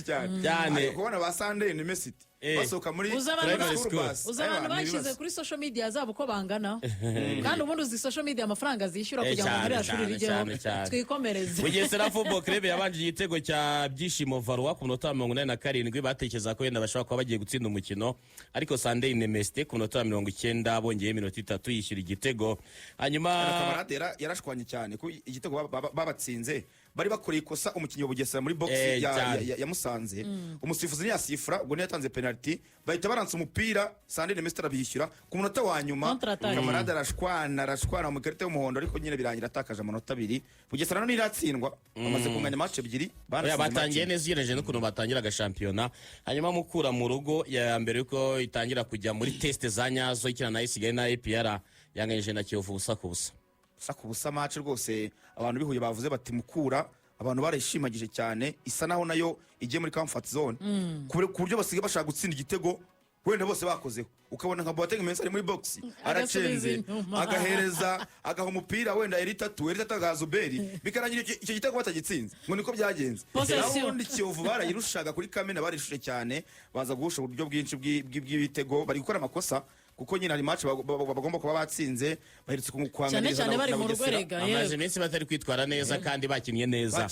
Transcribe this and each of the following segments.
cyane kubona ba Sunday ni Messi basoka muri primary school uzabana bashize kuri social media zabo uko bangana kandi ubundi uzi social media amafaranga zishyura kugira ngo muri ashuri rigeho twikomereze Bugesera Football Club yabanje igitego cya Byishimo Varwa ku minota 87 batekereza ko yenda bashaka kuba bagiye gutsinda umukino ariko Sunday Nemeste ku minota 90 bongeye iminota 3 yishyura igitego hanyuma kamarade yarashwanye cyane ku igitego babatsinze bari bakoreye ikosa umukinnyi wa Bugesera muri box ya Musanze umusifuzi ni yasifra ubwo yatanze penalty bahita baransa umupira Sunday Nemeste arabishyura ku munota wa nyuma kamarade arashwana mu karita y'umuhondo ariko nyine birangira atakaje amanota 2 Bugesera no iratsindwa bamaze kunganya match ebyiri batangiye neza yereje no kuno batangira gashampiyona hanyuma mukura mu rugo ya mbere uko itangira kujya muri test za nyazo ikina na Isigaye na APR yanganije na Kiyovu ubusa match rwose abantu bihuye bavuze bati Mukura abantu barishimagije cyane isa naho nayo igiye muri comfort zone ku buryo basigaye bashaka gutsinda igitego wenda bose bakozeho ukabona nka Boateng Mensa ari muri box aracenze agahereza agaho umupira wenda Eritatu Gazuberi bikarangira icyo gitego batagitsinze ngo niko byagenze naho Kiyovu barayirushaga kuri Kamena barishushe cyane baza guhusha uburyo bwinshi bw'ibitego bari gukora amakosa kuko nyina ari match bagomba kuba batsinze baherutse kukwangiriza cyane bari mu rwerega amaze iminsi batari kwitwara neza kandi bakinnye neza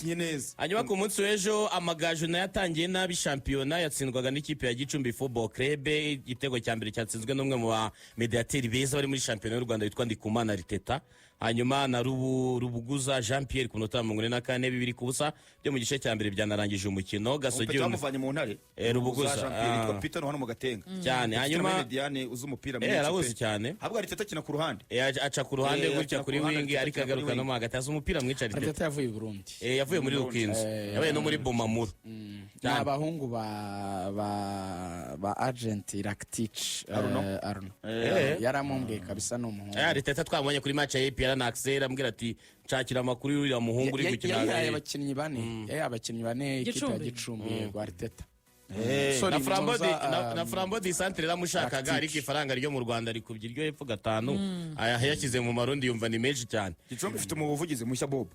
hanyuma ku munsi w'ejo Amagaju nayo yatangiye nabi shampiyona yatsindwaga n'ikipe ya Gicumbi Football Club igitego cya mbere cyatsinzwe n'umwe mu ba mediateri beza bari muri shampiyona y'u Rwanda witwa Ndikumana Riteta hanyuma na Rubuguza Jean Pierre ku minota 44 bibiri kubusa byo mu gice cya mbere byanarangije umukino Gasogi bamuvanye mu ntare Rubuguza Jean Pierre yitwa Peter no hano mu Gatenga cyane hanyuma Diane uzi umupira muri arabuze cyane habwo Riteta kina ku ruhande aca ku ruhande gutya kuri wingi ariko agaruka no mu hagati aza umupira mwica Riteta yavuye i Burundi yavuye muri Rukinzo yabaye no muri Bomamuru n'abahungu ba agent Rakitic Arno yaramumbwiye kabisa n'umuhungu Riteta twabonye kuri match ya APR na Axel ambwira ati nshakira amakuru y'uriya muhungu uri gukina abakinnyi bane ikipe ya Gicumbi rwa Riteta na Frambodi Centre ramushakaga ariko ifaranga ryo mu Rwanda rikubye iryo hepfo 5 yashyize mu marundi yumva ni menshi cyane Gicumbi ifite mu buvugizi mushya Bob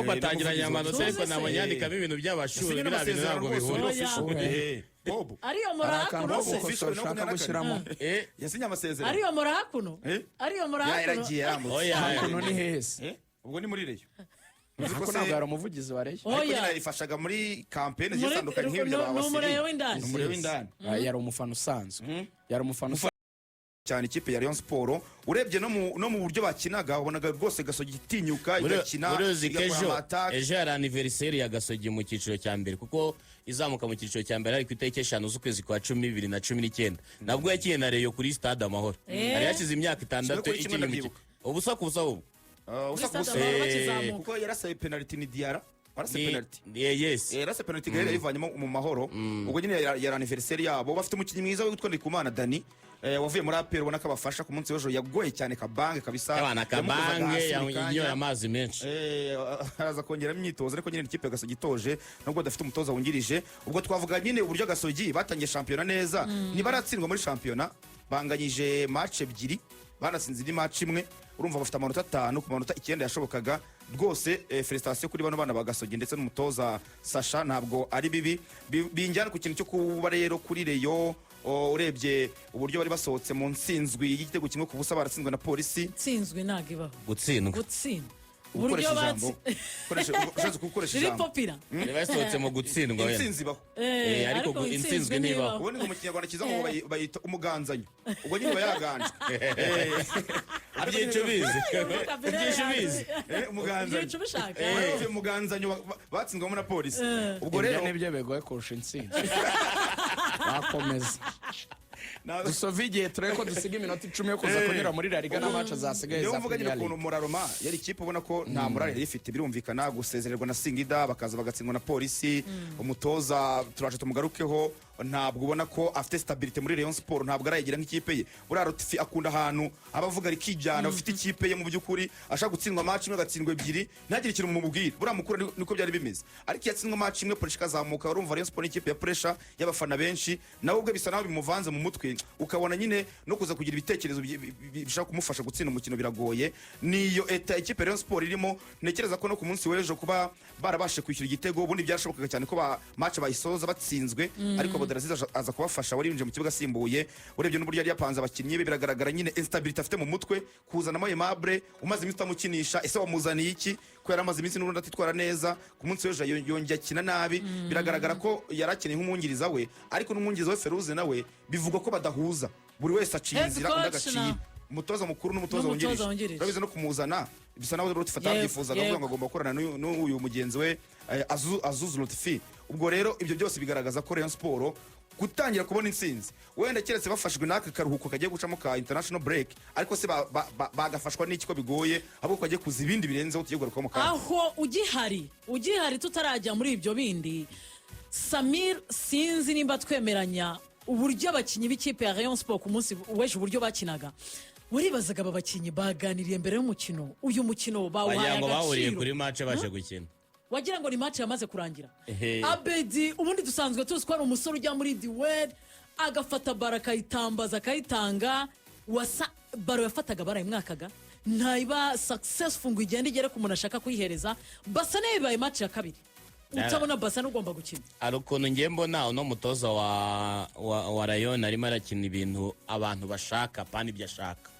atangiranye amanota ariko nabonyandikamo ibintu by'abashuri bira bintu ntabwo bihura Bob ariyo murahakuno yasinye amasezerano ariyo murahakuno yaragiye hakuno ni hese ubwo ni muri reyo Hako ntabwo yari umuvugizi wa reyo ifashaga muri kampeni zitandukanye nk'ibyo n'umurebe w'indani yari umufana usanzwe yari umufana cyane ikipe ya Rayon Sport urebye no mu buryo bakinaga ubonaga rwose Gasogi itinyuka igakina ejo yari anniversaire ya Gasogi mu cyiciro cya mbere kuko izamuka mu cyiciro cya mbere ari ku itariki 5 z'ukwezi kwa 10 2019 nabwo yakiye na Rayon kuri Stade Amahoro yari yashize imyaka 6 ikina mu ubusa kubusa ubu kuko yarasaye penalty ni Diara barase penalty yes yarase penalty gare yivanyemo mu mahoro ubwo nyine ya anniversaire yabo bafite umukinnyi mwiza witwa Ndikumana Dani wavuye muri APR ubona ko abafasha ku munsi w'ejo yagoye cyane Kabange kabisa abana Kabange yanyoye amazi menshi araza kongera imyitozo ariko nyine ikipe Gasogi itoje nubwo dafite umutoza wungirije ubwo twavuga nyine uburyo Gasogi batangiye shampiyona neza nibaratsindwa muri shampiyona banganyije match ebyiri banasinze indi match imwe urumva bafite amanota 5 ku manota 9 yashobokaga rwose felicitation kuri bano bana bagasogi ndetse n'umutoza Sasha ntabwo ari bibi binjyana ku kintu cyo kuba rero kuri Reyo urebye uburyo bari basohotse mu nsinzwi y'igitego kimwe ku busa baratsinzwe na polisi nsinzwi nagibaho gutsindwa uburyo batsi gukoresha ijambo basohotse mu gutsindwa insinzi baho ariko insinzwi ntibaho ubundi ngo mu Kinyarwanda kiza ngo bayita umuganzanyo ubwo nyine bayaganje abyicubizi umuganzanyo batsinzwemo na polisi ubwo rero nibyo begoye kurusha insinzi bakomeza dusovigiye tureko dusiga iminota 10 yo kuza kunyura muri La Liga na match zasigaye za Premier League. Ukuntu Muraroma yari ikipe ubona ko nta morale yari ifite birumvikana gusezererwa na Singida bakaza bagatsindwa na polisi umutoza turaje tumugarukeho ntabwo ubona ko afite stabilité muri Rayon Sport, ntabwo arayigira nk'ikipe ye. Buriya Rotifi akunda ahantu abavuga rikijyana, afite ikipe ye mu by'ukuri ashaka gutsindwa match imwe agatsindwa ebyiri ntagire ikintu mumubwira. Buriya mukuru niko byari bimeze, ariko yatsindwa match imwe pressure kazamuka, urumva Rayon Sport n'ikipe ya pressure y'abafana benshi, nawe ubwe bisa naho bimuvanze mu mutwe, ukabona nyine no kuza kugira ibitekerezo bishaka kumufasha gutsinda umukino biragoye. Niyo eta ikipe Rayon Sport irimo, ntekereza ko no ku munsi w'ejo kuba barabashe kwishyura igitego, ubundi byarashobokaga cyane ko match bayisoza batsinzwe, ariko Abdelaziz aza kubafasha, wari winjiye mu kibuga asimbuye. Urebye n'uburyo yari yapanze abakinnyi be, biragaragara nyine instability afite mu mutwe, kuzanamo Aimable umaze iminsi utamukinisha, ese wamuzaniye iki ko yari amaze iminsi n'ubundi atitwara neza, ku munsi w'ejo yongeye akina nabi. Biragaragara ko yari akeneye nk'umwungiriza we, ariko n'umwungiriza we Feruze nawe bivugwa ko badahuza, buri wese aciye inzira undi agaciye. Umutoza mukuru n'umutoza wungirije urabizi no kumuzana bisa naho Rotifi atabyifuzaga, avuga ngo agomba gukorana n'uyu mugenzi we Azuzu Rotifi. Ubwo rero ibyo byose bigaragaza ko Rayon Sport gutangira kubona intsinzi, wenda keretse bafashwe n'aka karuhuko kagiye gucamo ka international break, ariko se bagafashwa n'iki ko bigoye, ahubwo kagiye kuza ibindi birenzeho tugiye kugaruka mu kanya. Aho ugihari tutarajya muri ibyo bindi, Samir, sinzi nimba twemeranya uburyo abakinnyi b'ikipe ya Rayon Sport ku munsi w'ejo uburyo bakinaga. Waribazaga aba bakinnyi baganiriye mbere y'umukino, uyu mukino bawuhaye agaciro, bahuriye kuri match baje gukina, wagira ngo ni match yamaze kurangira. Abedi ubundi dusanzwe tuzi ko ari umusore ujya muri the world agafata bara akayitambaza akayitanga, wasa baro yafataga barayimwakaga, ntayiba successful ngo igende igere ku muntu ashaka kuyihereza. Basa nebibaye match ya kabiri, utabona Basa n'ugomba gukina. Ari ukuntu ngiye mbona uno mutoza wa Rayon arimo arakina ibintu abantu bashaka pani ibyo ashaka,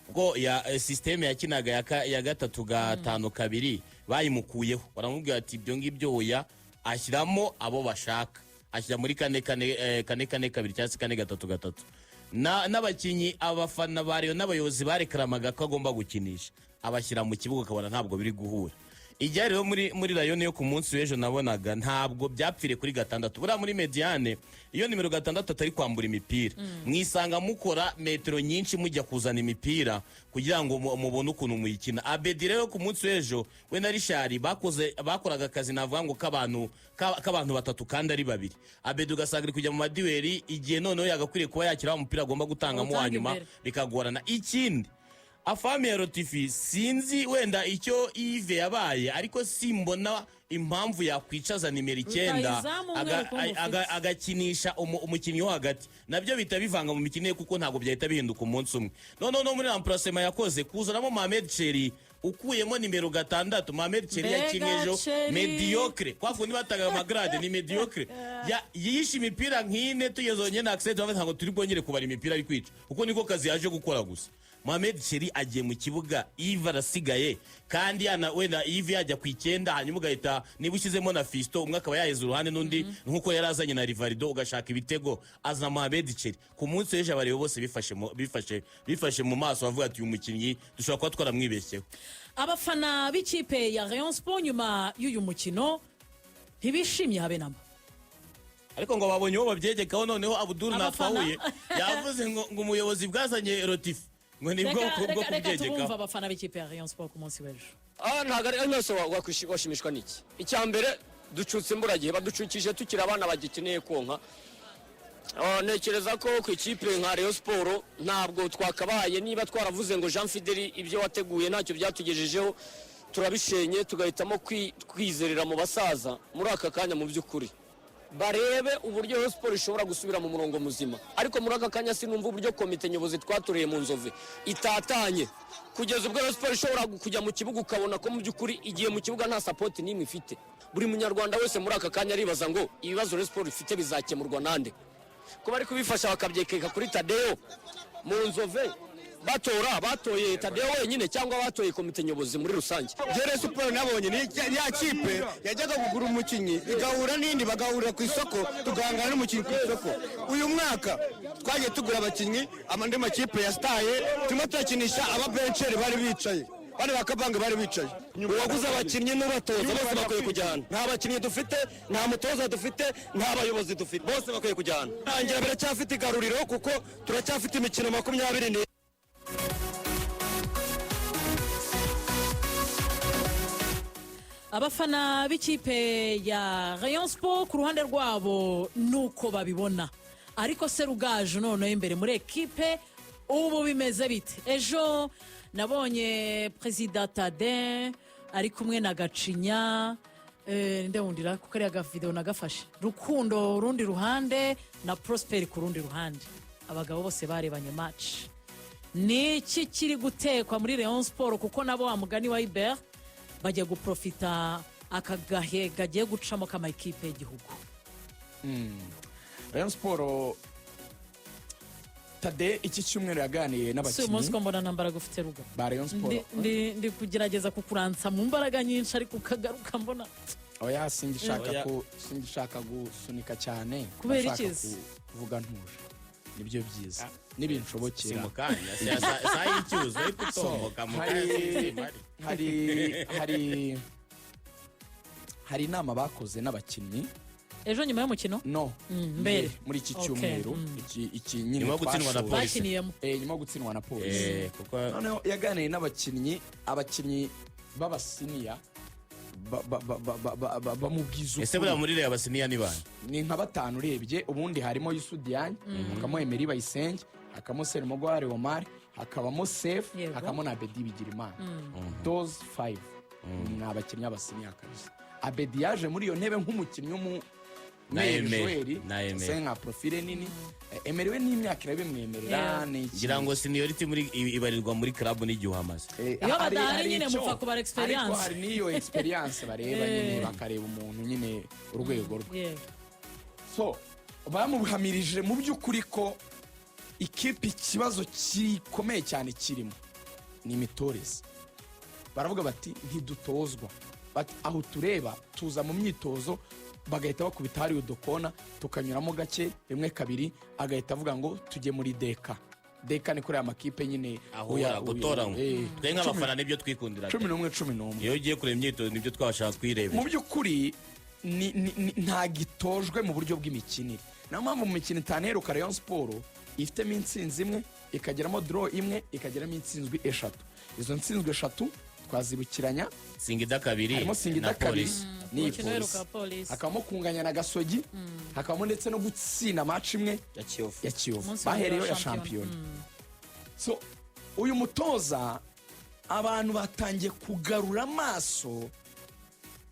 ubwo ya systeme yakinaga ya 3-5-2 bayimukuyeho, baramubwira ati ibyo ngibyo oya, ashyiramo abo bashaka, ashyira muri 4-4-2 cyangwa se 4-3-3. N'abakinnyi abafana ba Rayon n'abayobozi barekaramaga ko agomba gukinisha, abashyira mu kibuga ukabona ntabwo biri guhura. Ijya rero muri Rayon yo ku munsi w'ejo nabonaga ntabwo byapfire kuri 6. Buriya muri Mediane iyo nimero 6 atari kwambura imipira, mwisanga mukora metero nyinshi mujya kuzana imipira kugira ngo mubone ukuntu muyikina. Abedi rero ku munsi w'ejo we na Richard bakoraga akazi navuga ngo k'abantu 3 kandi ari 2. Abedi ugasanga kujya mu madiweri igihe noneho yagakwiriye kuba yakira umupira agomba gutangamo wanyuma bikagorana. Ikindi afame ya Rotifi sinzi wenda icyo Yves yabaye, ariko simbona impamvu yakwicaza nimero 9 agakinisha umukinnyi wo hagati, nabyo bita bivanga mu mikino kuko ntabwo byahita bihinduka umunsi umwe. No muri remplacement yakoze kuzanamo Mohamed Cheri ukuyemo nimero 6. Mohamed Cheri yakinejo mediocre, kwa kundi bataga amagrade ni mediocre, yishe imipira nk'ine tugezonye na accent ntabwo turi bwongere kubara imipira ari kwica, kuko niko kazi yaje gukora gusa. Mohamed Cheri agiye mu kibuga, Yves arasigaye, kandi wenda Yves yajya ku 9 hanyuma ugahita niba ushyizemo na Fisto umwe akaba yaheza uruhande n'undi nkuko yari azanye na Rivaldo ugashaka ibitego, aza Mohamed Cheri. Ku munsi w'ejo abareba bose bifashe mu maso bavuga ati uyu mukinnyi dushobora kuba twaramwibeshyeho. Abafana b'ikipe ya Rayon Sport nyuma y'uyu mukino ntibishimye habe namba, ariko ngo babonye uwo babyegekaho. Noneho Abdul natwahuye yavuze ngo umuyobozi bwazanye Rotifi ngo nibwo bwo kubyegeka. Tumva abafana b'ikipe ya Rayon Sport ku munsi w'ejo. Ntago ari yose washimishwa n'iki. Icyambere ducutse imburagihe, baducukije tukiri abana bagikeneye konka. Nekereza ko ku ikipe nka Rayon Sport ntabwo twakabaye, niba twaravuze ngo Jean Fideli ibyo wateguye ntacyo byatugejejeho, turabishenye tugahitamo kwizerera mu basaza muri aka kanya. Mu by'ukuri barebe uburyo Rayon Sport ishobora gusubira mu murongo muzima, ariko muri aka kanya sinumva uburyo komite nyobozi twatoreye mu Nzove itatanye, kugeza ubwo Rayon Sport ishobora kujya mu kibuga ukabona ko mu by'ukuri igiye mu kibuga nta support n'imwe ifite. Buri munyarwanda wese muri aka kanya aribaza ngo ibibazo Rayon Sport ifite bizakemurwa nande, ko bari kubifasha bakabyekeka kuri Tadeo mu Nzove. Batoye Tadeo wenyine cyangwa batoye komite nyobozi muri rusange? Rayon Sport nabonye ni ya kipe yajyaga kugura umukinnyi igahura n'indi bagahurira ku isoko tugahangana n'umukinnyi ku isoko. Uyu mwaka twagiye tugura abakinnyi amandi makipe ya staye, turimo turakinisha ababenceri bari bicaye, bari bakabange bari bicaye. Uwaguze abakinnyi n'ubatoza bose bakwiye kujyana. Nta bakinnyi dufite, nta mutoza dufite, nta bayobozi dufite, bose bakwiye kujyana. Ntangira biracyafite igaruriro kuko turacyafite imikino 20. abafana b'ikipe ya Rayon Sport ku ruhande rwabo nuko babibona, ariko se Rugaju noneho imbere muri ekipe ubu bimeze bite? Ejo nabonye Perezida Tade ari kumwe na Gacinya, ndewundira kuko ari agavideo nagafashe, Rukundo urundi ruhande na Prosper ku rundi ruhande, abagabo bose barebanye match. Niki kiri gutekwa muri Rayon Sport kuko nabo wa mugani wa Iber bajya guprofita akagahe gagiye gucamo kama ekipe y'igihugu. Rayon Sport Tade iki cyumweru yaganiye Si umunsi ko n'abakinnyi mbona nambara gufite rugo. ba Rayon Sport. Ndi kugerageza kukuransa mu mbaraga nyinshi ariko ukagaruka mbona. Oya singishaka gusunika cyane. Kubera Ndashaka ikizi? kuvuga ntuje. Nibyo byiza. Nibinshobokera. simukanya saa y'icyuzo ariko utomboka mu kazi hari inama bakoze n'abakinnyi Ejo nyuma y'umukino no mbere. muri iki Okay, cyumweru iki nyine Nyuma yo gutsindwa na twashoje. Polisi. bakiniyemo. Nyuma yo gutsindwa na polisi kuko noneho yaganiye abakinnyi b'abasiniya bamubwiza ese buriya muri reba abasiniya ni bande? ni nka batanu urebye ubundi harimo Yusu Diagne hakabamo Emery Bayisenge hakabamo Serumogo Omar hakabamo Sefu Yego. hakabamo na Abedi Bigirimana those 5 ni abakinnyi b'abasiniya kabisa. Abedi yaje muri iyo ntebe nk'umukinnyi Na Emery. se nka profile nini. Emery we n'imyaka irabimwemerera Yeah. ni iki. ngira ngo seniority ibarirwa muri club n'igihe uhamaze. Iyo badahari nyine icyo, mupfa kubara experience. ariko hari n'iyo experience bareba nyine bakareba umuntu nyine urwego rwe. Yego. So bamuhamirije mu by'ukuri ko ikipe ikibazo gikomeye cyane kirimo ni imitoreze. Baravuga bati ntidutozwa, bati aho tureba tuza mu myitozo bagahita bakubita hari udukona tukanyuramo gake rimwe kabiri agahita avuga ngo tujye muri deka ni kuri aya makipe nyine ahura gutoranywa twe nk'abafana nibyo twikundira 11 iyo ugiye kureba imyitozo nibyo twabashaka kwirebera. mu by'ukuri nta gitojwe mu buryo bw'imikinire. Niyo mpamvu mu mikino itanu iheruka Rayon Sport ifitemo intsinzi imwe ikageramo draw imwe ikageramo intsinzwi 3. Izo ntsinzwi 3 twazibukiranya Singida kabiri harimo Singida na kabiri Polisi. n'iyi Umukino uheruka Polisi, Polisi. hakabamo kunganya na Gasogi, hakabamo ndetse no gutsinda match imwe ya Kiyovu. ya Kiyovu Umunsi wa bahereyeho mbere ya wa shampiyona. So uyu mutoza abantu batangiye kugarura amaso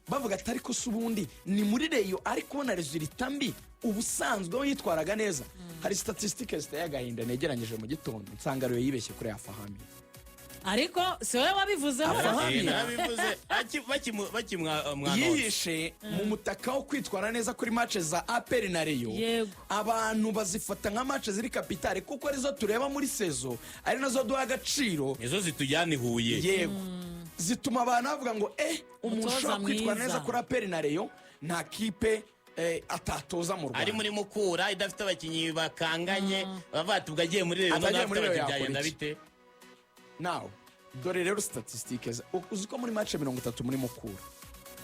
bavuga ati ariko se ubundi ni muri reyo ari kubona resulita mbi ubusanzwe we yitwaraga neza. Hari statistique ziteye agahinda negeranyije mu gitondo nsanga reyo yibeshye kuri Afahami. Ariko si wowe wabivuzeho. narabivuze bakimwa Yihishe mu mutaka wo kwitwara neza kuri match za APR na Reyo. Yego. Abantu bazifata nka match ziri kapitale kuko arizo tureba muri sezo ari nazo duha agaciro. nizo zitujyana i Huye. Yego. Zituma abantu bavuga ngo umuntu Umutoza ushobora kwitwara mwiza. neza kuri APR na Reyo nta kipe atatoza mu ari Rwanda. muri Mukura idafite abakinnyi bakanganye bavuga ati ubwo agiye muri Rayon Atagiye muri n'afite Rayon abakinnyi byagenda yakora iki? bite? Now dore rero statistique uzi ko muri match 30 muri Mukura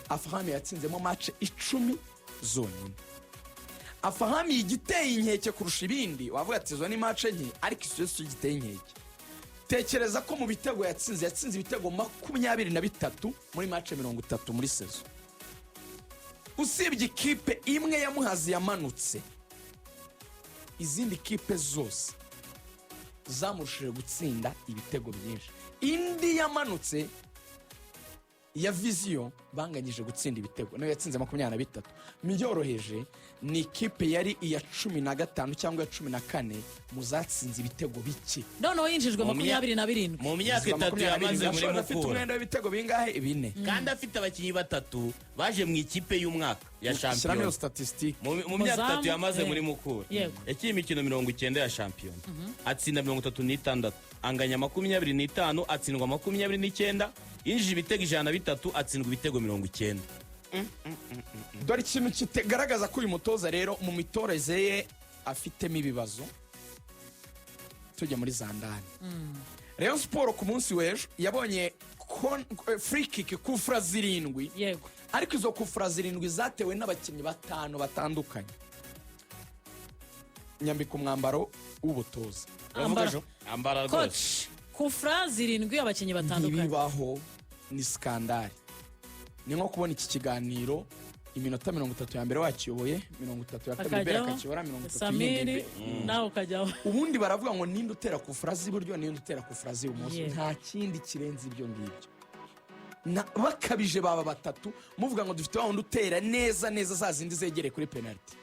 Afahami yatsinzemo match 10 zonyine. Afahami igiteye inkeke kurusha ibindi wavuga ati zo ni match nke ariko iso giteye inkeke. Tekereza ko mu bitego yatsinze ibitego 23 muri match 30 muri sezo. Usibye ikipe imwe ya Muhazi yamanutse izindi kipe zose zamurushije gutsinda ibitego byinshi. Indi yamanutse ya Vision banganyije gutsinda ibitego nayo yatsinze 23. Myoroheje ni ikipe yari iya 15 cyangwa ya 14 muzatsinze ibitego bike. Noneho yinjijwe Mu myaka- 27. mu myaka itatu yamaze muri afite Mukura umwenda w'ibitego bingahe 4. kandi afite abakinnyi batatu baje mu ikipe y'umwaka ya Shyiramo iyo shampiyona. statistique. mu myaka Muzamu, itatu yamaze yego. muri Mukura Yego. yakinnye imikino 90 ya shampiyona atsinda 36 anganya 25 atsindwa 29 yinjije ibitego 103 atsindwa ibitego 90. Dore ikintu kigaragaza ko uyu mutoza rero mu mitoreze ye afitemo ibibazo. Tujya muri Zandani. Rayon Sport ku munsi w'ejo yabonye free kick kufra 7. Yego. Ariko izo kufra 7 zatewe n'abakinnyi 5 batandukanye. Nyambika umwambaro w'ubutoza. ambara rwose Coach, kufra 7 abakinnyi batandukanye. Ntibibaho, ni skandali. ni nko kubona iki kiganiro iminota 30 ya mbere wakiyoboye 30 ya kabiri mbere akakiyobora 30 Samiri nawe ukajyaho. ubundi baravuga ngo ninde utera ku furazi iburyo ninde utera ku furazi ibumoso. Yeah. nta kindi kirenze ibyo ngibyo. Bakabije baba batatu muvuga ngo dufite wundi utera neza neza za zindi zegereye kuri penalty.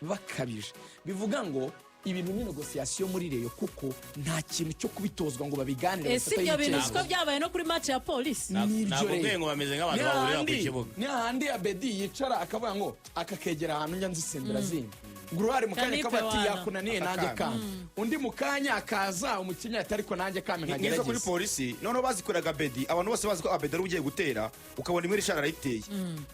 Bakabije bivuga ngo ibintu ni negociation muri reyo kuko nta kintu cyo kubitozwa ngo babiganire. Ese ibyo bintu siko byabaye no kuri match ya polisi. ntabwo ngo bameze nk'abantu bahurira ku kibuga. ni handi Abedi yicara akavuga ngo akakegera ahantu njya nzisembera zindi nguruhari mu kanya kabati yakunaniye nanjye kame undi mu kanya akaza umukinnyi ariko nanjye kame nkagerageza. nizo kuri polisi noneho bazikoraga Abedi abantu bose bazi ko Abedi ari ugiye gutera ukabona imwe rishara arayiteye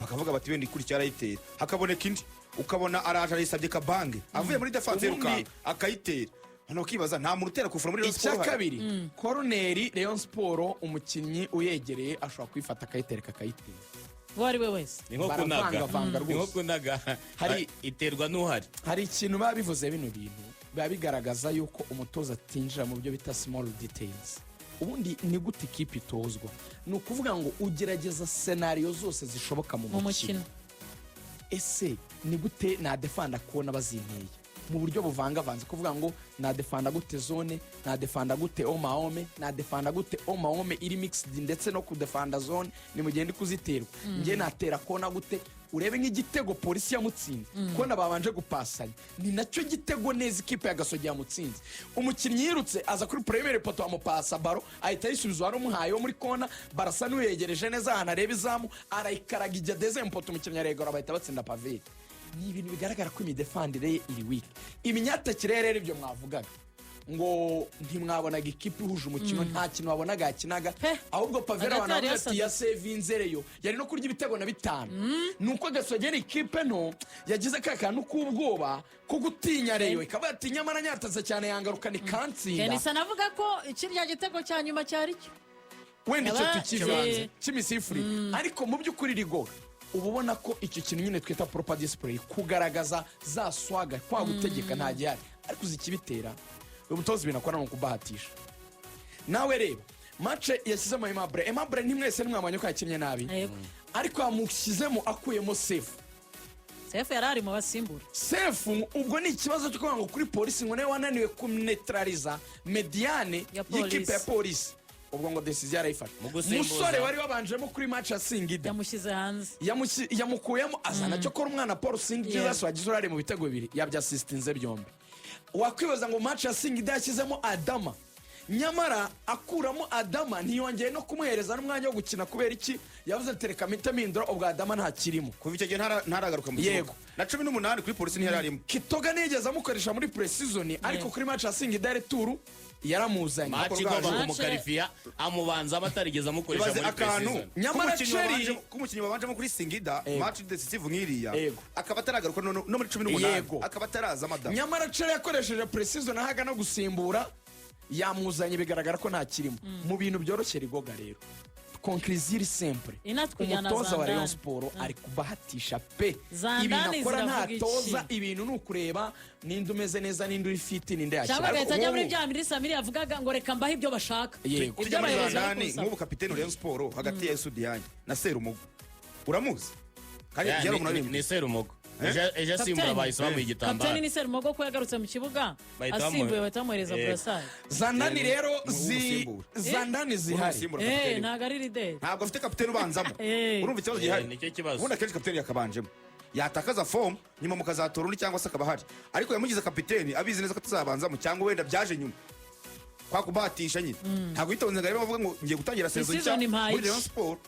bakavuga bati wenda ikurikira arayitera hakaboneka indi ukabona araje arayisabye kabange avuye muri defense y'urukanga akayitera hano ukibaza nta muntu utera kufura muri Rayon Sport. Icya kabiri koroneri Rayon Sport umukinnyi uyegereye ashobora kwifata akayitereka akayitera uwo ari we wese. ni nko kunaga ni nko kunaga Hari- iterwa n'uhari. hari ikintu baba bivuze bino bintu biba bigaragaza yuko umutoza atinjira mu byo bita small details. Ubundi ni gute ikipe itozwa ni ukuvuga ngo ugerageza scenario zose zishoboka mu mukino. Ese ni gute nadefanda kubona bazinteye mu buryo buvangavanze kuvuga ngo nadefanda gute zone nadefanda gute omahome nadefanda gute omahome iri mixed ndetse no kudefanda zone ni mugende kuziterwa ngiye natera kona gute urebe nk'igitego polisi yamutsinze kona babanje gupasanya ni nacyo gitego neza ikipe ya Gasogi yamutsinze umukinnyi yirutse aza kuri premier poto amupasa baro ahita yisubiza wari umuhaye wo muri kona barasa n'uyegereje neza ahantu areba izamu arayikaraga ijya deuxième poto umukinnyi aregora bahita batsinda paveri. Ni ibintu bigaragara ko imidefandire ye iri weak. Imyatakire rero ibyo mwavugaga ngo ntimwabonaga ikipe ihuje umukino nta kintu wabonaga yakinaga ahubwo pavera Agatari abantu ati ya sevinzereyo yari no kurya ibitego na 5 nuko Gasogera ikipe no yagize kakantu k'ubwoba ko gutinya reyo ikaba atinya amara nyataza cyane yangaruka ni kansinda. Kenisa navuga ko ikirya gitego cya nyuma cyari cyo wenda icyo Yaba- tukivanze kimisifuri ariko mu by'ukuri rigoga uba ubona ko icyo kintu nyine twita proper display kugaragaza za swaga kwa gutegeka nta gihari ariko uzikibitera uyu mutoza ibintu akora ni ukubahatisha. Nawe reba match yashyizemo Aimable ntimwese ntimwamanye ko yakinnye nabi Yego. ariko yamushyizemo akuyemo sefu Sefu yari ari mu basimbura. sefu ubwo ni ikibazo cyo kuvuga ngo kuri polisi ngo nawe wananiwe kunetraliza mediane Ya polisi. y'ikipe ya polisi ubwo ngo decision yarayifashe Mu gusimbuza. umusore wari wabanjemo kuri match ya Singida Yamushyize hanze. yamukuyemo azana cyo kora umwana Paul Singh Yeah. Jesus wagize urare mu bitego bibiri yabya assistinze byombi. Wakwibaza ngo match ya Singida yashyizemo Adama nyamara akuramo Adama ntiyongeye no kumuhereza n'umwanya wo gukina kubera iki yavuze tereka mitamindura ubwo Adama nta kirimo kuva icyo gihe ntaragaruka mu Yego. kibuga na 18 kuri polisi ntiyari arimo. Kitoga nigeze amukoresha muri pre-season ariko kuri match ya Singida retour yaramuzanye maci Rwaje. igomba kumukarifiya amubanza batarigeze amukoresha ibaze muri akantu pre-season. Nyamara k'umukinnyi wabanjemo kuri Singida Yego. match decisive nk'iriya Yego. akaba ataragaruka no muri Yego. 18 akaba ataraza madam. nyamara Chere yakoresheje pre-season ahaga no gusimbura yamuzanye bigaragara ko nta kirimo mu bintu byoroshye rigoga rero conclusion simple Inatwijyana umutoza wa Zandani. Rayon Sport ari kubahatisha pe Zandani ibintu akora ziravuga ntatoza iki? ibintu ni ukureba ninde umeze neza ninde uri fit ninde cyangwa yakira agahita ajya muri ubu- bya bindi Samiri yavugaga ngo reka mbahe ibyo bashaka. Yego. Ibyo Tujya muri abayobozi bari Zandani kunsaba. nk'ubu kapiteni wa Rayon Sport hagati ya Esudiyanye na Serumugo uramuzi kandi Ya, yari ni umuntu Serumugo ejo asimbura bahise bamuha igitambaro Kapiteni ni Serumogo ko yagarutse mu kibuga Bahita asimbuye bamuha- bahita bamuhereza Yego. burasari. Zandani rero umusimbura. Zandani zihari Umusimbura kapiteni. Ntabwo ari lideri. ntabwo afite kapiteni ubanzamo urumva ikibazo gihari nicyo kibazo. ubundi akenshi kapiteni yakabanjemo yatakaza form nyuma mukazatora undi cyangwa se akaba ahari ariko yamugize kapiteni abizi neza ko atazabanzamo cyangwa wenda byaje nyuma kwa kubahatisha nyine ntabwo yitonze ngo arebe bavuga ngo ngiye gutangira season Season nshya impaye muri iki? Rayon Sport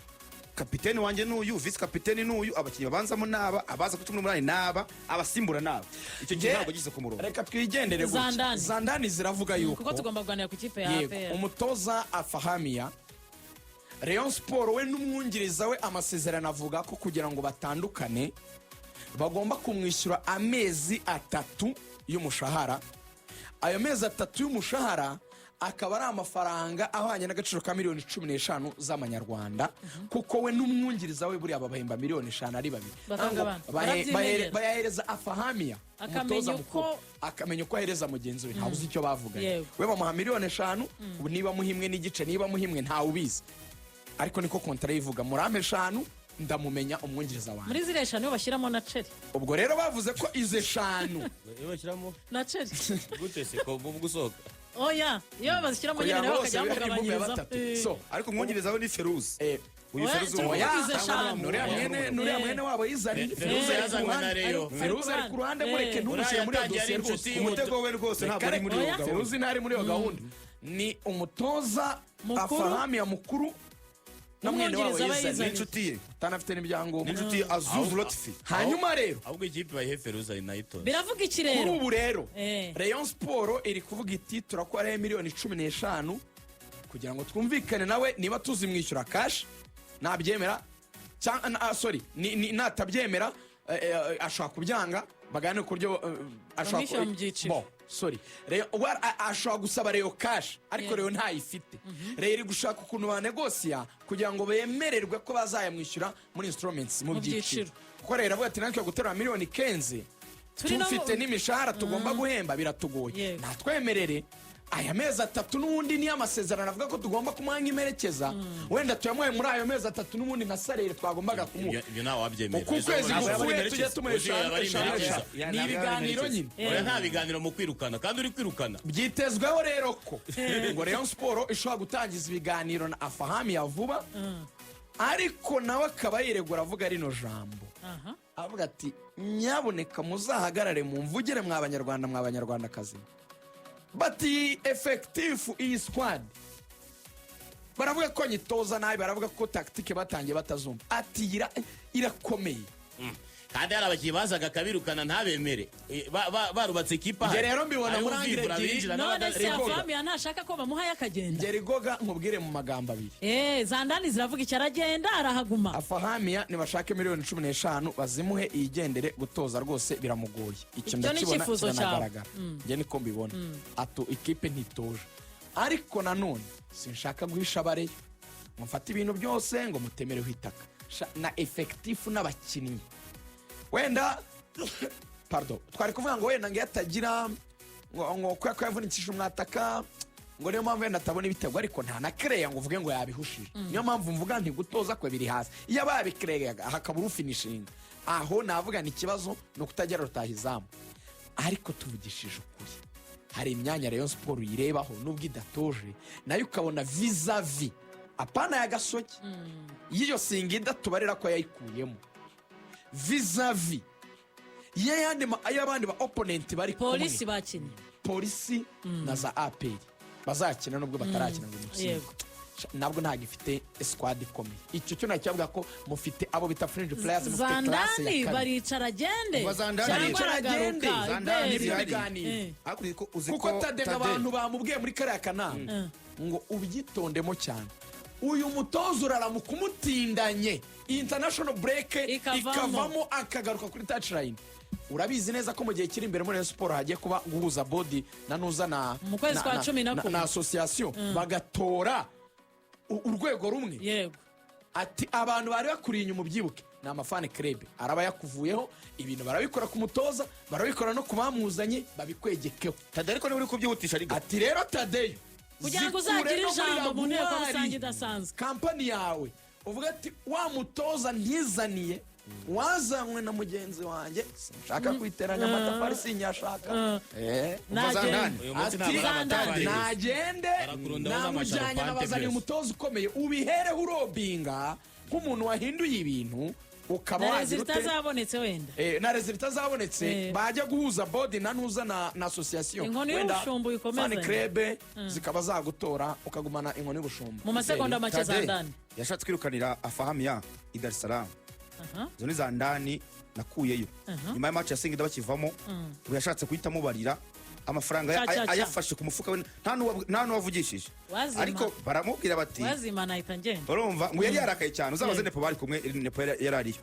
kapiteni wanjye n'uyu vice kapiteni n'uyu abakinnyi babanzamo n'aba abaza kuri 18 n'aba abasimbura n'aba icyo gihe ntabwo gize ku murongo. reka twigendere gutya Zandani. Zandani ziravuga yuko Kuko tugomba kuganira ku kipe ya yego APR. umutoza Afahamiya Rayon Sport we n'umwungiriza we amasezerano avuga ko kugira ngo batandukane bagomba kumwishyura amezi 3 y'umushahara. Ayo mezi 3 y'umushahara akaba ari amafaranga ahwanye n'agaciro ka miliyoni 15 z'amanyarwanda kuko we n'umwungiriza we buriya babahemba miliyoni 5 ari babiri Bakagabana. Ntabwo Barabyimenyera. bayahereza Afahamiya Akamenya umutoza uko- mukuru akamenya uko ahereza mugenzi we ntabuze icyo bavuganye Yego. we bamuha miliyoni 5 ubu niba muhimwe n'igice niba muhimwe ntawe ubizi ariko niko kontara yivuga murampe 5 ndamumenya umwungiriza wanjye. muri ziriya eshanu bashyiramo na ceri Ubwo rero bavuze ko izo eshanu iyo bashyiramo na ceri gute se ko mu gusohoka oya iyo bazishyiramo nyine kugira ngo nabo bose bakajya bibe ari imbuga ya bamugabanyiriza batatu. So ariko umwungiriza we ni Feruzi uyu Oya, Feruzi cyangwa umuhoya izo eshanu. nuriya mwene wabo yizaniye. Feruzi yazanywe na Rayon. Feruzi ari ku ruhande mureke ntumushyire muri iyo dosiye rwose. umutego we rwose ntabwo ari muri iyo Oya. gahunda. Feruzi ntari muri iyo gahunda. Ni umutoza Mukuru. Afahami ya mukuru na mwene wabo Umwungiriza aba yizaniye. yizaniye. n'inshuti ye utanafite n'ibyangombwa. n'inshuti ye Azuzu Lotfi. Hanyuma rero ahubwo ikipe bayihe Feruzi ari nayo itora biravuga iki kuri rero ubu rero Eh. Rayon Sport iri kuvuga iti turakora miliyoni 15 kugira ngo twumvikane nawe niba tuzimwishyura cash nabyemera cyangwa sorry natabyemera ashobora kubyanga bagane ku buryo Bamwishyura mu byiciro. Bon, sorry ashobora gusaba Rayon cash ariko Rayon ntayifite. Rayon iri gushaka ukuntu banegosiya kugira ngo bemererwe ko bazayamwishyura muri instruments mu Mu byiciro byiciro. kuko Rayon iravuga ati natwe guterura miliyoni 15 Turi no mu- tufite n'imishahara tugomba guhemba biratugoye. Yego. Natwemerere aya mezi 3 n'ubundi niyo amasezerano avuga ko tugomba kumuha nk'imerekeza wenda tuyamuhe muri ayo mezi 3 n'ubundi na salary twagombaga kumuha ibyo ntawe wabyemera uku kwezi Ntabwo yaba ari gufuye imperekeza. tujye tumuhesha Uzi yaba ari imperekeza. ni ibiganiro nyine. Oya, nta biganiro mu kwirukana kandi uri kwirukana Byitezweho rero ko ngo Rayon Sport ishobora gutangiza ibiganiro na Afahami ya vuba ariko nawe akaba yiregura avuga rino jambo aha avuga ati nyaboneka muzahagarare mu mvugire mw'abanyarwandakazi bati efekitifu iyi squad baravuga ko nyitoza nabi baravuga ko tactique batangiye batazumva ati irakomeye kandi hari abakinnyi bazaga akabirukana ntabemere barubatse ikipa Njye rero mbibona muri angire ebyiri. binjira none se Rigoga. afamiya ntashaka ko bamuhaye akagenda ngeri goga nkubwire mu magambo abiri zandani ziravuga icyo aragenda arahaguma Afahamiya nibashake miliyoni 15 bazimuhe iyigendere gutoza rwose biramugoye icyo Icyo ni ndakibona icyifuzo cyawe. kiranagaragara njye niko mbibona atu ikipe ntitoje ariko nanone sinshaka guhisha abareyo mufate ibintu byose ngo mutemereho itaka na efekitifu n'abakinnyi wenda pardon twari kuvuga ngo wenda ngo yatagira ngo ko yavunikishije umwataka ngo niyo mpamvu wenda atabona ibitego ariko nta na kereya ngo uvuge ngo yabihushije niyo mpamvu mvuga nti gutoza kwe biri hasi iyo babikereyaga hakabura ufinishinga aho navuga ni ikibazo ni ukutagera rutahizamu ariko tuvugishije ukuri hari imyanya Rayon Sport uyirebaho nubwo idatoje nayo ukabona vis-a-vis apana ya gasogi y'iyo singida tubarira ko yayikuyemo vis-a-vis y'abandi ba opponent bari kumwe polisi bakinnye polisi na za APR bazakina nubwo batarakina ngo mutsinde yego nabwo ntabwo ifite squad ikomeye icyo cyo nacyabwa ko mufite abo bita fringe players mufite class zandani ya kane baricara agende Kuva Zandani cyangwa aricara agende. aragaruka Zandani ibere. zihari. ibiganiro ariko uzi kuko ko Tade abantu bamubwiye muri kariya kanama ngo ubyitondemo cyane uyu mutoza uraramuka umutindanye international break Ikavamo. ikavamo akagaruka kuri touchline urabizi neza ko mu gihe kiri imbere muri Rayon Sport hagiye kuba guhuza body na nuza na Mu kwezi kwa cumi na kumwe. na association bagatora urwego rumwe yego ati abantu bari bakuriye inyuma ubyibuke ni amafani club araba yakuvuyeho ibintu barabikora ku mutoza barabikora no ku bamuzanye babikwegekeho Tade ariko niwe uri kubyihutisha ariko ati rero Tadeyo kugira ngo zikure uzagire no muri ijambo mu nteko laboratoire rusange idasanzwe kampani yawe uvuga ati wa mutoza ntizaniye wazanywe na mugenzi wanjye sinshaka kwiteranya amatafari sinyashaka Kuva Zandani uyu munsi ati ntabwo ari amatafari nagende Barakurundaho namujyanye z'amasharupante nabazaniye byose. umutoza ukomeye ubihereho urobinga nk'umuntu wahinduye ibintu ukaba na wagira rezilita ute zabonetse wenda na rezilita zabonetse bajya guhuza bodi na nuza na association Inkoni y'ubushumba uyikomezanye. fan club zikaba zagutora ukagumana inkoni y'ubushumba mu masegonda make Tade zandani yashatse kwirukanira Afahamiya i Dar es Salaam aha izo ni Zandani nakuyeyo nyuma ya match ya Singida bakivamo ubu yashatse guhita amubarira amafaranga Cha. ayafashe ku mufuka we nta n'uwavugishije Wazima. ariko baramubwira bati wazima nahita ngenda urumva ngo yari yarakaye cyane uzabaze Nepo bari kumwe Nepo yari ariyo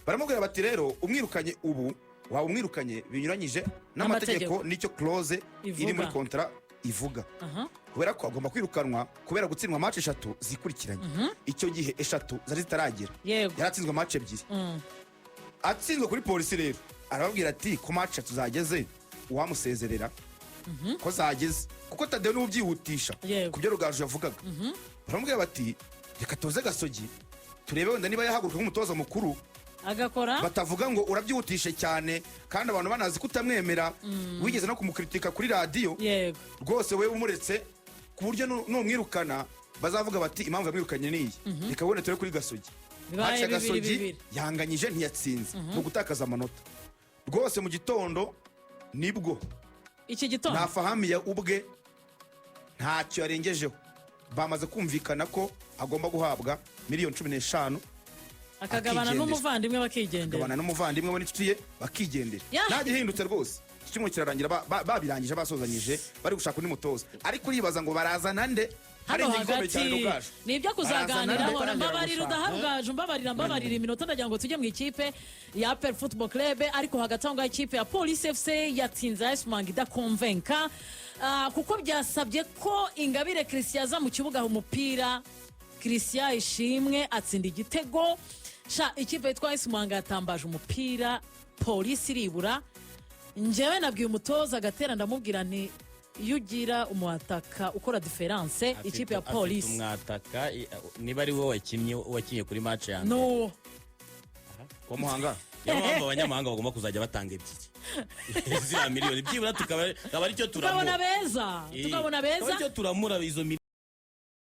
baramubwira bati rero umwirukanye ubu waba umwirukanye binyuranyije n'amategeko n'icyo clause iri Ivuga. muri kontra ivuga aha kubera ko agomba kwirukanwa kubera gutsindwa match 3 zikurikiranye icyo gihe 3 zari zitaragera yego yaratsinzwe match 2 atsinzwe kuri polisi rero arababwira ati ku match tuzageze uwamusezerera ko zageze kuko Tadeo niwe ubyihutisha Yego. ku byo Rugaju yavugaga baramubwira bati reka tuze Gasogi turebe wenda niba yahaguruka nk'umutoza mukuru agakora batavuga ngo urabyihutishe cyane kandi abantu banazi ko utamwemera wigeze no kumukritika kuri radiyo yego rwose wewe umuretse ku buryo numwirukana bazavuga bati impamvu yamwirukanye niyi reka wenda turi kuri Gasogi Bibaye Haca bibiri, Gasogi bibiri. yanganyije ntiyatsinze ni ugutakaza amanota rwose mu gitondo nibwo iki gitondo nta Fahami ya ubwe ntacyo yarengejeho bamaze kumvikana ko agomba guhabwa miliyoni 15 akagabana akigendera. n'umuvandimwe bakigendera gabana n'umuvandimwe we n'inshuti ye bakigendera Ya. nta gihindutse rwose kimwe kirarangira babirangije basozanyije bari gushaka undi mutoza ariko uribaza ngo barazana nde hari hano igikombe cyane hagati Rugaju ni ibyo kuzaganiraho Barazana nde? mbabarira udaharugaju mbabarira iminota ndagira ngo tujye mu ikipe ya APR Football Club ariko hagati aho ngaho ikipe ya Police FC yatsinze AS Muhanga idakonvenka kuko byasabye ko Ingabire Christian aza mu kibuga aho umupira Christian Ishimwe atsinda igitego ikipe yitwa AS Muhanga yatambaje umupira Police iribura njyewe nabwiye umutoza agatera ndamubwira nti iyo ugira umuataka ukora diferanse ikipe ya Police umwataka niba ari wowe wakinnye kuri match ya mbere no wa Muhanga niyo mpamvu abanyamahanga bagomba kuzajya batanga ebyiri ziriya miliyoni byibura tukaba aricyo turamura tukabona beza tukaba aricyo turamura izo miliyoni